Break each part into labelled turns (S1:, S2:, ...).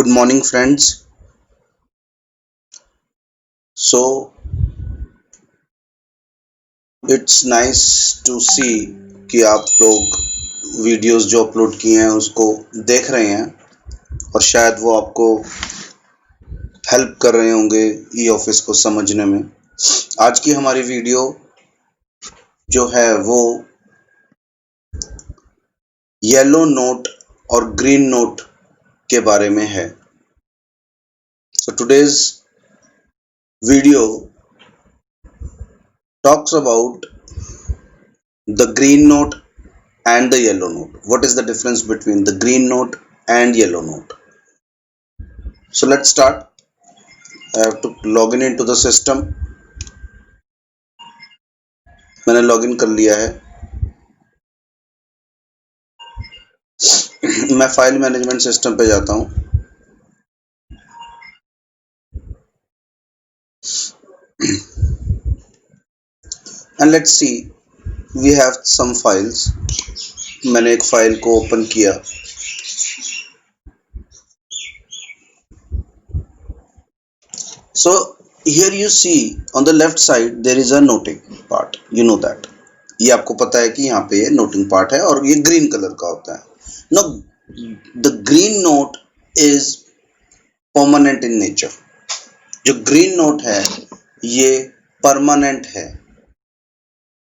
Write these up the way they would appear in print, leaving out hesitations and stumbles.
S1: Good morning, friends. So it's nice to see कि आप लोग वीडियोस जो अपलोड किए हैं उसको देख रहे हैं और शायद वो आपको हेल्प कर रहे होंगे ई ऑफिस को समझने में। आज की हमारी वीडियो जो है वो येलो नोट और ग्रीन नोट के बारे में है। So today's video talks about the green note and the yellow note. What is the difference between the green note and yellow note? So let's start. I have to log in into the system. मैंने log in कर लिया है। मैं file management system पे जाता हूँ। And let's see we have some files. मैंने एक फाइल को ओपन किया। So here you see on the left side there is a noting part. You know that. ये आपको पता है कि यहाँ पे नोटिंग पार्ट है और ये ग्रीन कलर का होता है। Now the green note is permanent in nature. जो ग्रीन नोट है ये परमानेंट है।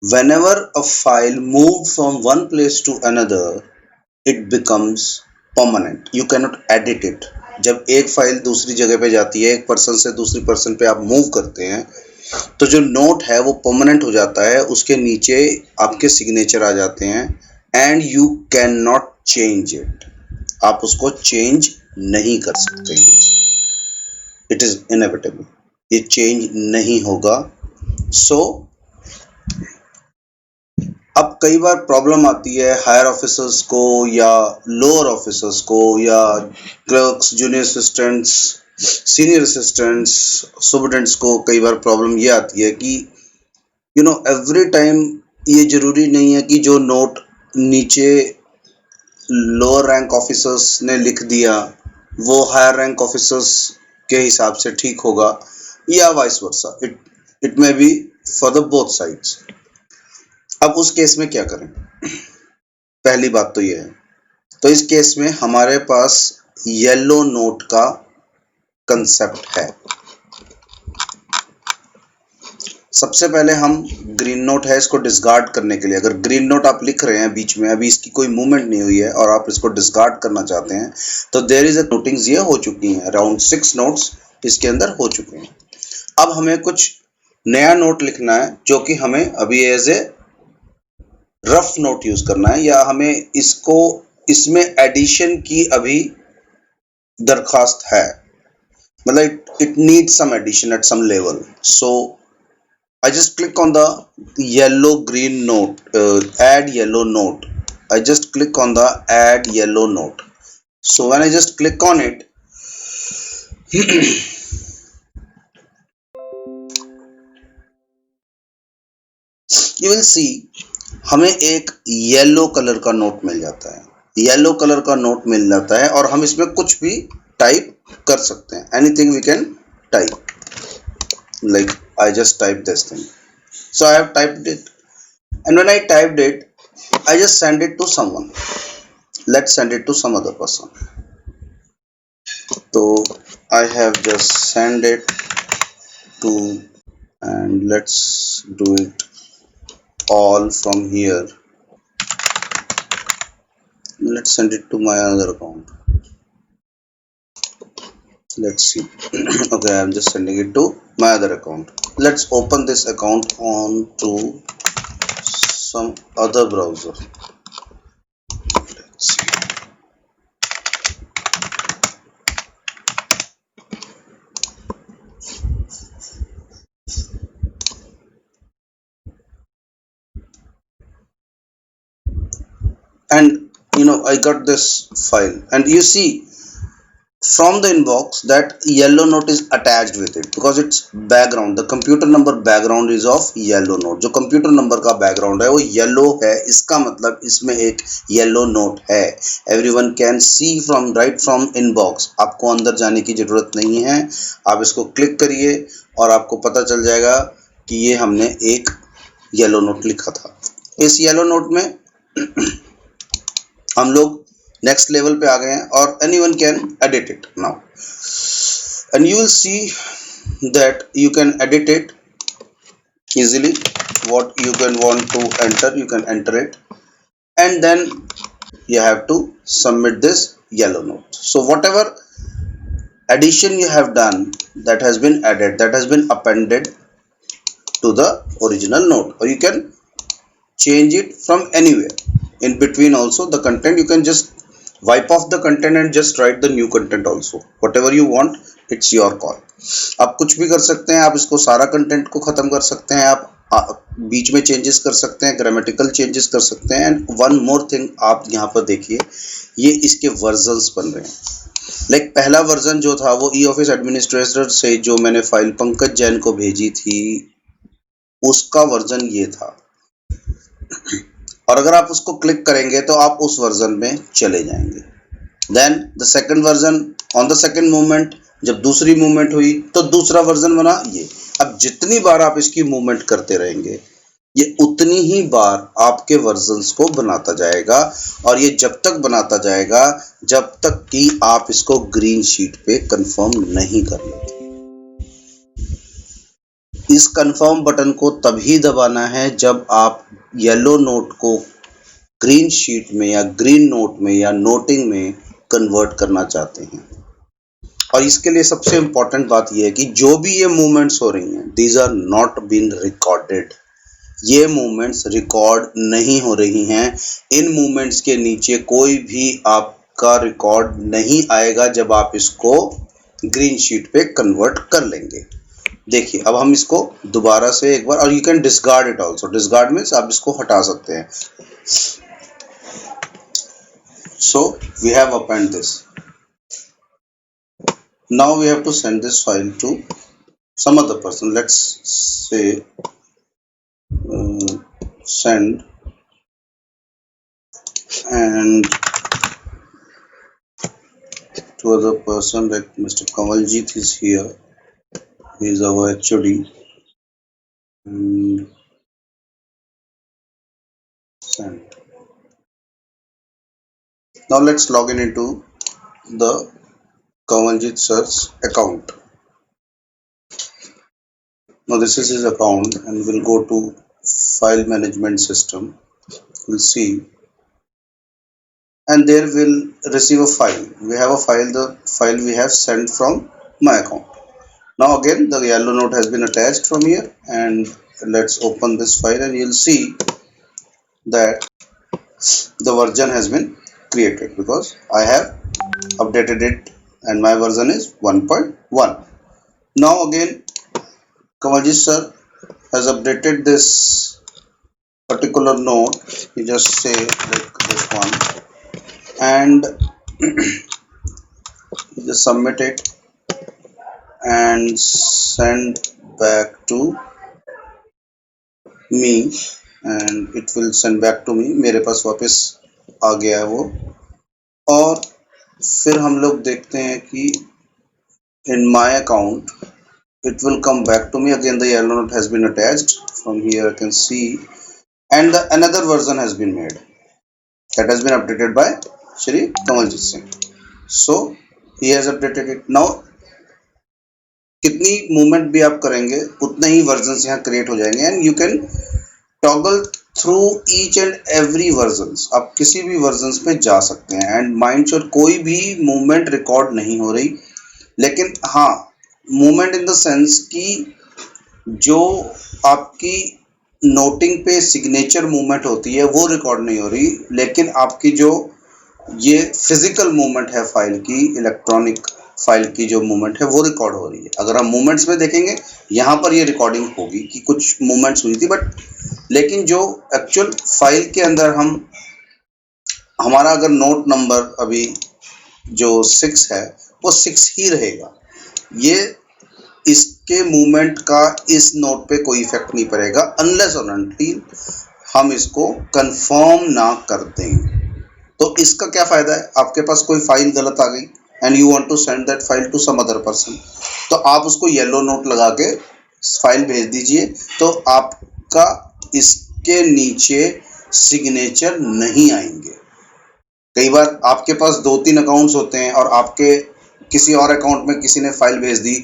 S1: Whenever a file moved from one place to another, it becomes permanent. You cannot edit it. जब एक फाइल दूसरी जगह पे जाती है, एक पर्सन से दूसरी पर्सन पे आप मूव करते हैं, तो जो नोट है वो परमानेंट हो जाता है। उसके नीचे आपके सिग्नेचर आ जाते हैं and you can not change it. आप उसको चेंज नहीं कर सकते हैं। It is inevitable. ये चेंज नहीं होगा। सो अब कई बार प्रॉब्लम आती है हायर ऑफिसर्स को या लोअर ऑफिसर्स को या clerks, junior assistants, senior assistants, superintendents को कई बार प्रॉब्लम ये आती है कि एवरी टाइम ये जरूरी नहीं है कि जो नोट नीचे लोअर रैंक ऑफिसर्स ने लिख दिया वो हायर रैंक ऑफिसर्स के हिसाब से ठीक होगा या vice versa. It may be for the both sides. अब उस केस में क्या करें? पहली बात तो ये है, तो इस केस में हमारे पास येलो नोट का कंसेप्ट है। सबसे पहले हम ग्रीन नोट है इसको डिस्कार्ड करने के लिए, अगर ग्रीन नोट आप लिख रहे हैं बीच में, अभी इसकी कोई मूवमेंट नहीं हुई है और आप इसको डिस्कार्ड करना चाहते हैं, तो देयर इज अ नोटिंग्स ये हो चुकी हैं, अराउंड 6 नोट्स इसके अंदर हो चुके हैं। अब हमें कुछ नया नोट लिखना है जो कि हमें अभी as a rough note use करना है या हमें इसमें एडिशन की अभी दरखास्त है, मतलब it needs some addition at some level. So I just click on the yellow green note, add yellow note. I just click on the add yellow note. So when I just click on it, you will see हमें एक yellow colour का note मिल जाता है। Yellow colour का note मिल जाता है और हम इसमें कुछ भी टाइप कर सकते हैं। Anything we can type. Like I just typed this thing. So I have typed it, and when I typed it, I just send it to someone. Let's send it to some other person. So I have just send it to, and let's do it all from here. Let's send it to my other account. Let's see. Okay, I'm just sending it to my other account. Let's open this account on to some other browser. Let's see. And I got this file, and you see from the inbox that yellow note is attached with it because its background, the computer number background is of yellow note. जो computer number का background है वो yellow है, इसका मतलब इसमें एक yellow note है. Everyone can see from right from inbox. आपको अंदर जाने की जरूरत नहीं है, आप इसको क्लिक करिए और आपको पता चल जाएगा कि ये हमने एक येलो नोट लिखा था. इस येलो नोट में हम लोग नेक्स्ट लेवल पे आ गए हैं और anyone can edit it now and you will see that you can edit it easily. What you can want to enter, you can enter it, and then you have to submit this yellow note. So whatever addition you have done, that has been added, that has been appended to the original note, or you can change it from anywhere. In between also the content, you can just wipe off the content and just write the new content also. Whatever you want, it's your call. आप कुछ भी कर सकते हैं, आप इसको सारा content को ख़त्म कर सकते हैं, आप बीच में चेंजेस कर सकते हैं, ग्रामेटिकल चेंजेस कर सकते हैं. एंड वन मोर थिंग आप यहाँ पर देखिए, ये इसके वर्जन्स बन रहे हैं. लाइक पहला वर्जन जो था वो ई ऑफिस एडमिनिस्ट्रेटर से जो मैंने फाइल पंकज जैन को भेजी थी उसका वर्जन ये था. और अगर आप उसको क्लिक करेंगे तो आप उस वर्जन में चले जाएंगे. Then the second version, on the second movement, जब दूसरी मूवमेंट हुई तो दूसरा वर्जन बना ये. अब जितनी बार आप इसकी मूवमेंट करते रहेंगे ये उतनी ही बार आपके वर्जन्स को बनाता जाएगा और ये जब तक बनाता जाएगा जब तक कि आप इसको ग्रीन शीट पे कंफर्म नहीं कर लेते. इस कंफर्म बटन को तभी दबाना है जब आप येलो नोट को ग्रीन शीट में या ग्रीन नोट में या नोटिंग में कन्वर्ट करना चाहते हैं. और इसके लिए सबसे इम्पोर्टेंट बात यह है कि जो भी ये मूवमेंट्स हो रही हैं, these are not been recorded. ये मूवमेंट्स रिकॉर्ड नहीं हो रही हैं. इन मूवमेंट्स के नीचे कोई भी आपका रिकॉर्ड नहीं आएगा जब आप इसको ग्रीन शीट पे कन्वर्ट कर लेंगे. देखिए अब हम इसको दोबारा से एक बार, और you can discard it also. Discard means आप इसको हटा सकते हैं. So we have append this. Now we have to send this file to some other person. Let's say send and to other person, like Mr. Kamaljeet is here. He is our HOD. And send. Now let's log in into the Kamaljeet sir's account. Now this is his account and we'll go to file management system. We'll see, and there we'll receive a file. We have a file, the file we have sent from my account. Now again the yellow note has been attached from here, and let's open this file and you'll see that the version has been created because I have updated it and my version is 1.1. Now again Kamaljeet sir has updated this particular note. You just say like this one and just submit it and send back to me, and it will send back to me. मेरे पास वापस आ गया है वो. और फिर हम लोग देखते हैं कि in my account it will come back to me. Again the yellow note has been attached. From here I can see, and another version has been made that has been updated by Shri Kamaljeet Singh. So he has updated it. Now कितनी movement भी आप करेंगे उतने ही versions यहाँ create हो जाएंगे, and you can toggle through each and every versions. आप किसी भी वर्जन्स पे जा सकते हैं. एंड माइंड श्योर कोई भी मूवमेंट रिकॉर्ड नहीं हो रही, लेकिन हाँ मूवमेंट इन द सेंस कि जो आपकी नोटिंग पे सिग्नेचर मूवमेंट होती है वो रिकॉर्ड नहीं हो रही, लेकिन आपकी जो ये फिजिकल मूवमेंट है फाइल की, इलेक्ट्रॉनिक फाइल की जो मूवमेंट है वो रिकॉर्ड हो रही है. अगर हम मूवमेंट्स में देखेंगे यहाँ पर ये रिकॉर्डिंग होगी कि कुछ मूवमेंट्स हुई थी, बट लेकिन जो एक्चुअल फाइल के अंदर हमारा अगर नोट नंबर अभी जो 6 है वो 6 ही रहेगा। ये इसके मूवमेंट का इस नोट पे कोई इफेक्ट नहीं पड़ेगा अनलेस और अनटिल हम इसको कंफर्म ना कर दें। तो इसका क्या फायदा है, आपके पास कोई फाइल गलत आ गई and you want to send that file to some other person, तो आप उसको येलो नोट लगा के फाइल भेज दीजिए, तो आपका इसके नीचे सिग्नेचर नहीं आएंगे। कई बार आपके पास 2-3 अकाउंट्स होते हैं और आपके किसी और अकाउंट में किसी ने फाइल भेज दी,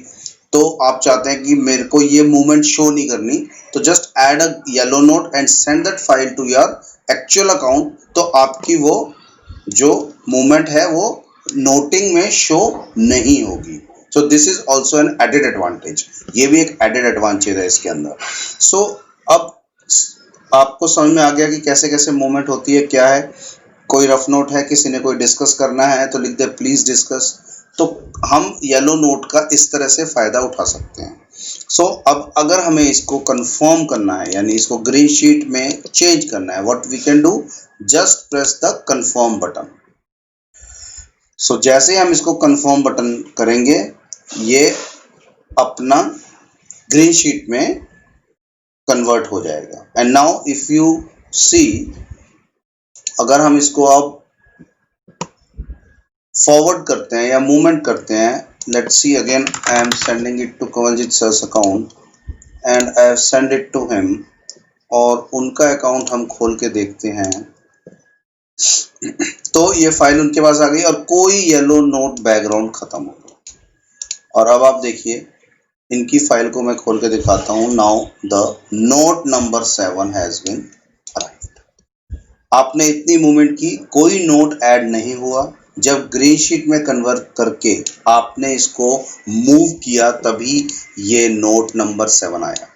S1: तो आप चाहते हैं कि मेरे को ये मूवमेंट शो नहीं करनी, तो just add a yellow note and send that file to your actual account, तो आपकी वो जो मूवमेंट है वो नोटिंग में शो नहीं होगी। So this is also an added advantage, ये भी एक एडेड एडवांटेज है इसके अंदर। सो अब आपको समझ में आ गया कि कैसे कैसे मूवमेंट होती है, क्या है। कोई रफ नोट है, किसी ने कोई डिस्कस करना है तो लिख दे प्लीज डिस्कस, तो हम येलो नोट का इस तरह से फायदा उठा सकते हैं। सो अब अगर हमें इसको कंफर्म करना है, यानी इसको ग्रीन शीट में चेंज करना है, what we can do, just press the confirm button. So जैसे ही हम इसको कंफर्म बटन करेंगे, ये अपना ग्रीन शीट में कन्वर्ट हो जाएगा। And now if you see, अगर हम इसको अब फॉरवर्ड करते हैं या मूवमेंट करते हैं, let's see again, I am sending it to Kanwaljit sir's account and I have send it to him, और उनका अकाउंट हम खोल के देखते हैं, तो ये फाइल उनके पास आ गई और कोई येलो नोट बैकग्राउंड खत्म हो गया। और अब आप देखिए, इनकी फाइल को मैं खोल के दिखाता हूं। Now the note number 7 has been arrived. आपने इतनी मूवमेंट की, कोई नोट ऐड नहीं हुआ। जब ग्रीन शीट में कन्वर्ट करके आपने इसको मूव किया, तभी ये नोट नंबर 7 आया।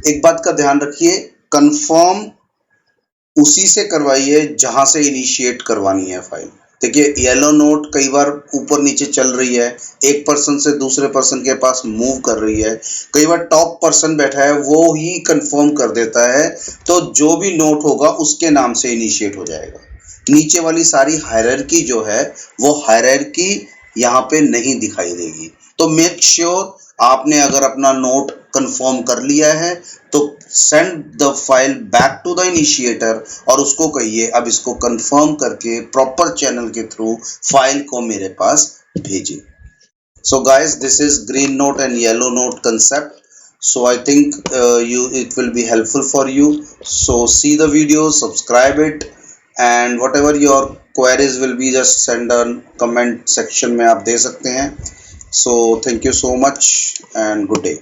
S1: एक बात का ध्यान रखिए, कंफर्म उसी से करवाइए जहां से इनिशिएट करवानी है फाइल। देखिए, येलो नोट कई बार ऊपर नीचे चल रही है, एक पर्सन से दूसरे पर्सन के पास मूव कर रही है, कई बार टॉप पर्सन बैठा है वो ही कंफर्म कर देता है, तो जो भी नोट होगा उसके नाम से इनिशिएट हो जाएगा। नीचे वाली सारी हायरार्की जो है, वो हायरार्की यहाँ पे नहीं दिखाई देगी। तो मेक श्योर आपने अगर अपना नोट कंफर्म कर लिया है, तो send the file back to the initiator और उसको कहिए अब इसको कंफर्म करके प्रॉपर चैनल के थ्रू फाइल को मेरे पास भेजिए। So guys, this is green note and yellow note concept. So I think it will be helpful for you. So see the video, subscribe it, and whatever your queries will be, just send a comment section में आप दे सकते हैं। So thank you so much and good day.